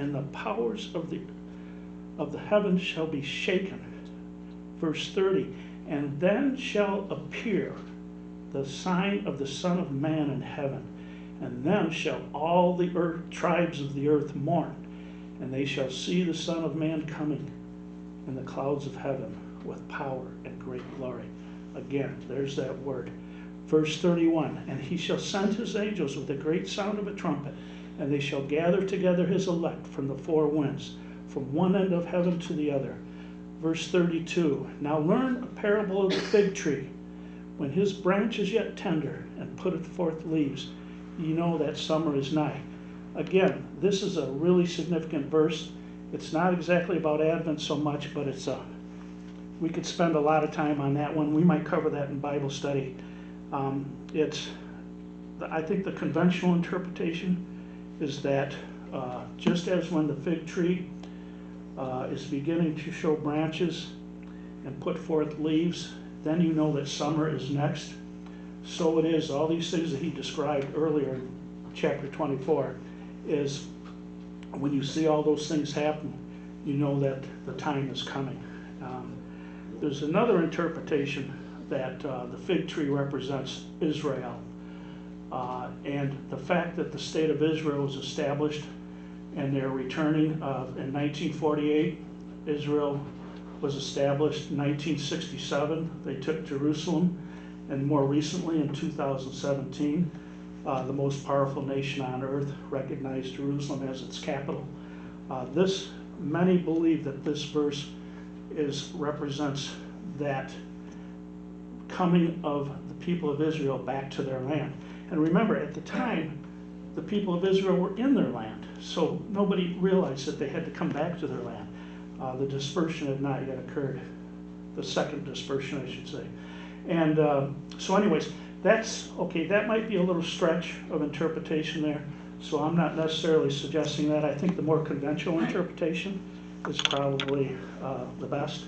and the powers of the heavens shall be shaken. Verse 30, and then shall appear the sign of the Son of Man in heaven, and then shall all the tribes of the earth mourn, and they shall see the Son of Man coming in the clouds of heaven with power and great glory. Again, there's that word. Verse 31, and he shall send his angels with a great sound of a trumpet, and they shall gather together his elect from the four winds, from one end of heaven to the other. Verse 32, now learn a parable of the fig tree. When his branch is yet tender and putteth forth leaves, ye know that summer is nigh. Again, this is a really significant verse. It's not exactly about Advent so much, but we could spend a lot of time on that one. We might cover that in Bible study. I think the conventional interpretation is that just as when the fig tree is beginning to show branches and put forth leaves, then you know that summer is next. So it is, all these things that he described earlier in chapter 24 is when you see all those things happen, you know that the time is coming. There's another interpretation that the fig tree represents Israel, and the fact that the state of Israel was established and they're returning in 1948. Israel was established in 1967. They took Jerusalem, and more recently in 2017, the most powerful nation on earth recognized Jerusalem as its capital. Many believe that this verse represents that coming of the people of Israel back to their land. And remember, at the time, the people of Israel were in their land, so nobody realized that they had to come back to their land. The dispersion had not yet occurred, the second dispersion, I should say. And so anyways, that's okay. That might be a little stretch of interpretation there, so I'm not necessarily suggesting that. I think the more conventional interpretation is probably the best.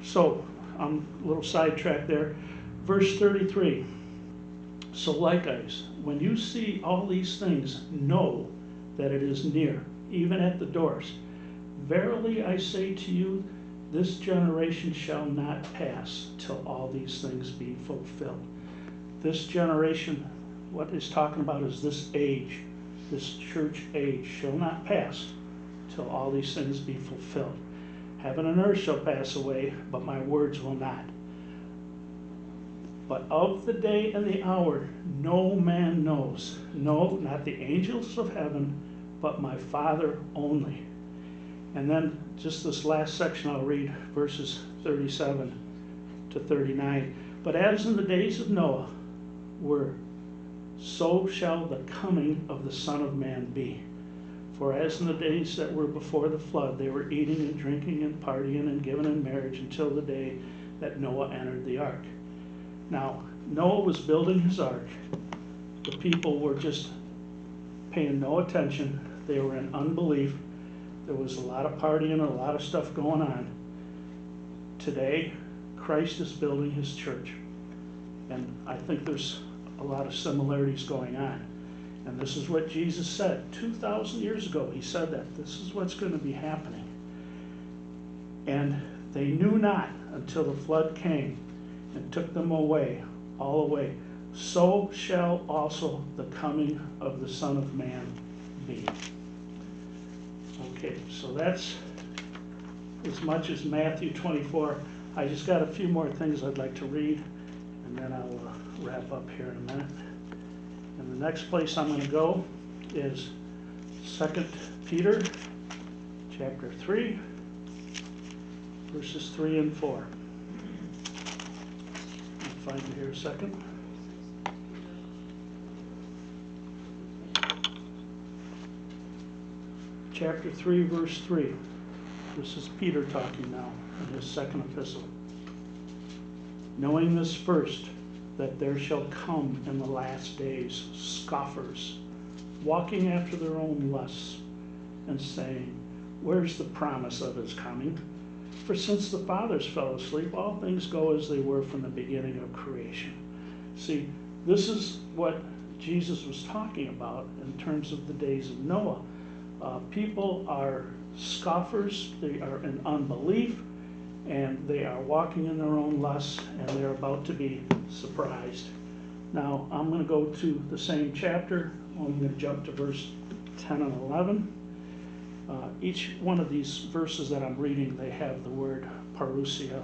So I'm a little sidetracked there. Verse 33, so likewise, when you see all these things, know that it is near, even at the doors. Verily I say to you, this generation shall not pass till all these things be fulfilled. This generation, what it's talking about is this age, this church age, shall not pass till all these things be fulfilled. Heaven and earth shall pass away, but my words will not. But of the day and the hour no man knows, no, not the angels of heaven, but my Father only. And then just this last section I'll read, verses 37 to 39. But as in the days of Noah were, so shall the coming of the Son of Man be. For as in the days that were before the flood, they were eating and drinking and partying and giving in marriage until the day that Noah entered the ark. Now, Noah was building his ark. The people were just paying no attention. They were in unbelief. There was a lot of partying and a lot of stuff going on. Today, Christ is building his church. And I think there's a lot of similarities going on. And this is what Jesus said 2,000 years ago. He said that this is what's going to be happening. And they knew not until the flood came and took them away, all away. So shall also the coming of the Son of Man be. Okay, so that's as much as Matthew 24. I just got a few more things I'd like to read, and then I'll wrap up here in a minute. And the next place I'm going to go is 2 Peter chapter 3, verses 3 and 4. I'll find it here a second. Chapter 3, verse 3. This is Peter talking now in his second epistle. Knowing this first, that there shall come in the last days scoffers, walking after their own lusts, and saying, where's the promise of his coming? For since the fathers fell asleep, all things go as they were from the beginning of creation. See, this is what Jesus was talking about in terms of the days of Noah. People are scoffers, they are in unbelief, and they are walking in their own lusts, and they're about to be surprised. Now, I'm going to go to the same chapter. I'm going to jump to verse 10 and 11. Each one of these verses that I'm reading, they have the word parousia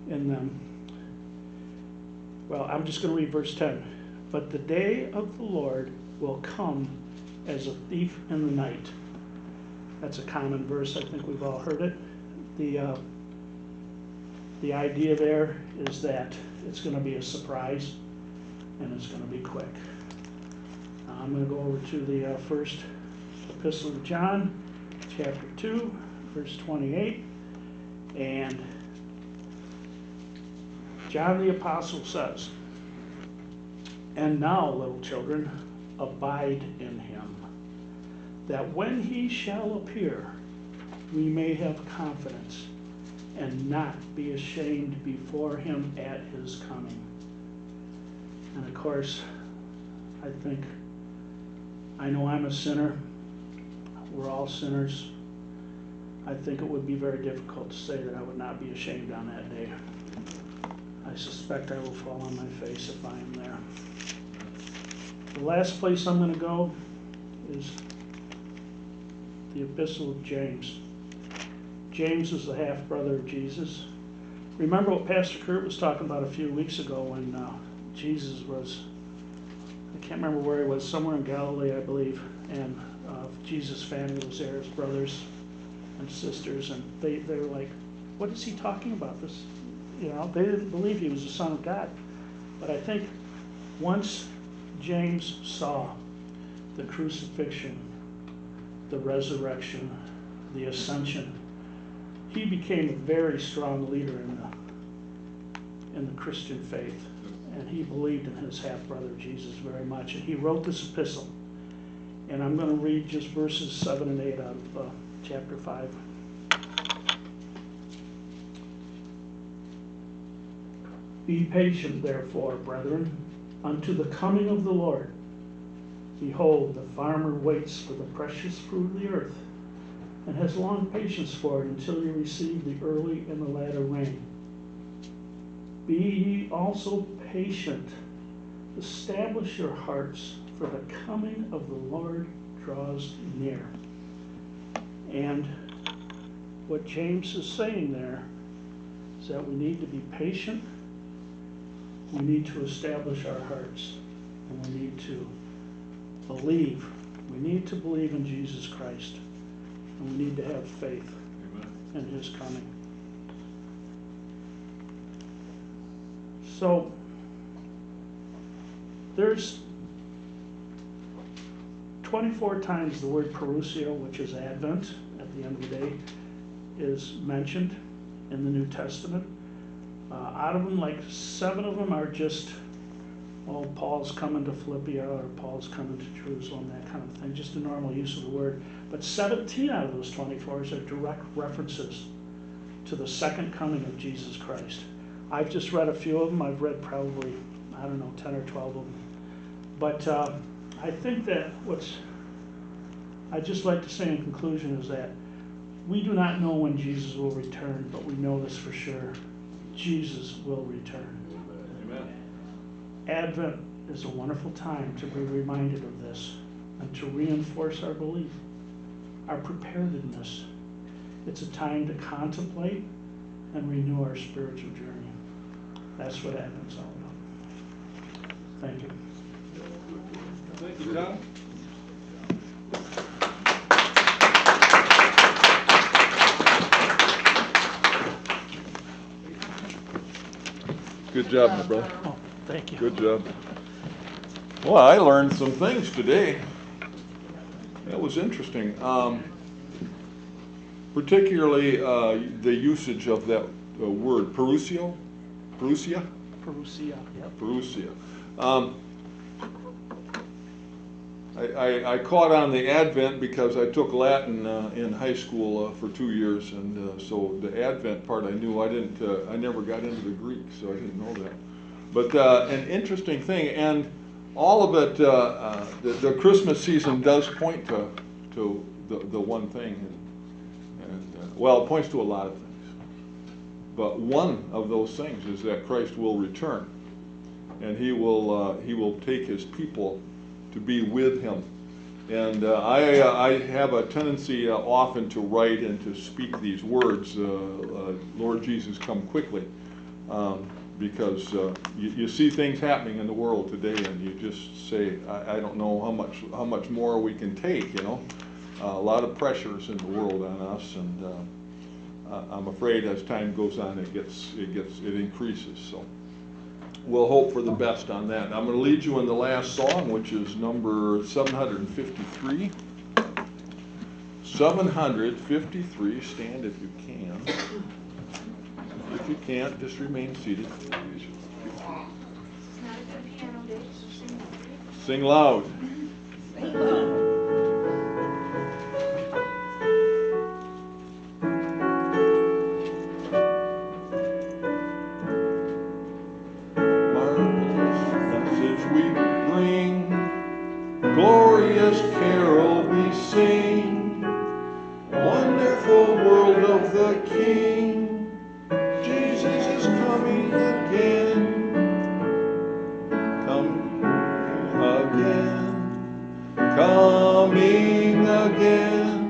in them. Well, I'm just going to read verse 10. But the day of the Lord will come as a thief in the night. That's a common verse. I think we've all heard it. The idea there is that it's going to be a surprise and it's going to be quick. Now I'm going to go over to the first epistle of John, chapter 2, verse 28. And John the Apostle says, "And now, little children, abide in him, that when he shall appear, we may have confidence and not be ashamed before him at his coming." And of course, I know I'm a sinner. We're all sinners. I think it would be very difficult to say that I would not be ashamed on that day. I suspect I will fall on my face if I am there. The last place I'm going to go is the Epistle of James. James is the half-brother of Jesus. Remember what Pastor Curt was talking about a few weeks ago when Jesus was, I can't remember where he was, somewhere in Galilee, I believe, and Jesus' family was there, his brothers and sisters, and they were like, what is he talking about? This, they didn't believe he was the Son of God. But I think once James saw the crucifixion, the resurrection, the ascension, he became a very strong leader in the Christian faith, and he believed in his half-brother Jesus very much, and he wrote this epistle. And I'm going to read just verses 7 and 8 out of chapter 5. "Be patient, therefore, brethren, unto the coming of the Lord. Behold, the farmer waits for the precious fruit of the earth, and has long patience for it until you receive the early and the latter rain. Be ye also patient. Establish your hearts, for the coming of the Lord draws near." And what James is saying there is that we need to be patient, we need to establish our hearts, and we need to believe. We need to believe in Jesus Christ, and we need to have faith in his coming. So, there's 24 times the word parousia, which is Advent, at the end of the day, is mentioned in the New Testament. Out of them, like 7 of them are just, Paul's coming to Philippi, or Paul's coming to Jerusalem, that kind of thing, just a normal use of the word. But 17 out of those 24 are direct references to the second coming of Jesus Christ. I've just read a few of them. I've read probably, 10 or 12 of them. But I think that I'd just like to say in conclusion is that we do not know when Jesus will return, but we know this for sure. Jesus will return. Amen. Advent is a wonderful time to be reminded of this and to reinforce our belief, our preparedness. It's a time to contemplate and renew our spiritual journey. That's what Advent's all about. Thank you. Thank you, Tom. Good job, my brother. Oh, thank you. Good job. Well, I learned some things today. That was interesting. Particularly the usage of that word, parousia? Parousia, yep. Parousia. I caught on the Advent because I took Latin in high school for 2 years, and so the Advent part I knew. I never got into the Greek, so I didn't know that. But an interesting thing, and all of it, the Christmas season does point to to the one thing, well, it points to a lot of things. But one of those things is that Christ will return, and he will take his people to be with him. And I have a tendency often to write and to speak these words, Lord Jesus, come quickly, because you see things happening in the world today, and you just say, I don't know how much more we can take, you know. A lot of pressures in the world on us, and I'm afraid as time goes on, it increases. So we'll hope for the best on that. And I'm going to lead you in the last song, which is number 753. 753. Stand if you can. If you can't, just remain seated. It's not a good piano day, so sing loud. Sing loud. Sing loud. Glorious carol we sing, wonderful world of the King. Jesus is coming again, coming again, coming again.